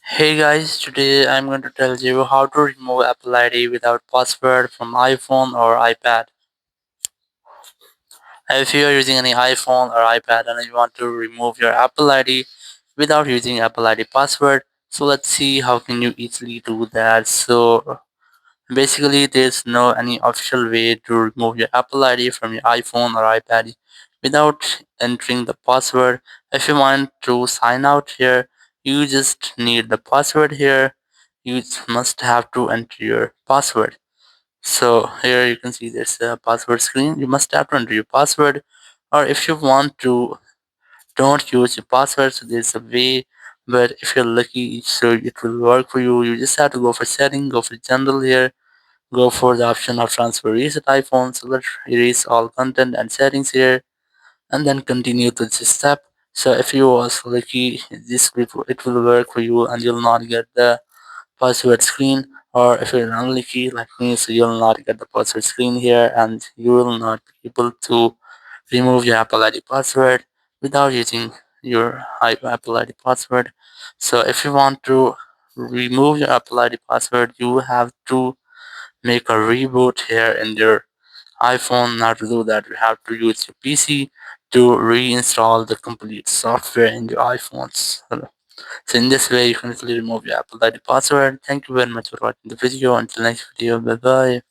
Hey guys, today I'm going to tell you how to remove Apple ID without password from iPhone or iPad. If you are using any iPhone or iPad and you want to remove your Apple ID without using Apple ID password, so let's see how can you easily do that. So basically there's no any official way to remove your Apple ID from your iPhone or iPad without entering the password. If you want to sign out here, you just need the password here. You must have to enter your password. So here you can see there's a password screen. You must have to enter your password, or if you want to don't use your password, so there's a way. But if you're lucky, so it will work for you. You just have to go for setting, go for general here, go for the option of transfer reset iPhone. So let's erase all content and settings here, and then continue to this step. So if you was lucky, it will work for you, and you'll not get the password screen. Or if you're unlucky like me, so you'll not get the password screen here, and you will not be able to remove your Apple ID password without using your Apple ID password. So if you want to remove your Apple ID password, you have to make a reboot here in your iPhone. Now to do that, you have to use your PC to reinstall the complete software in your iPhones. So in this way, you can easily remove your Apple ID password. Thank you very much for watching the video. Until next video, bye bye.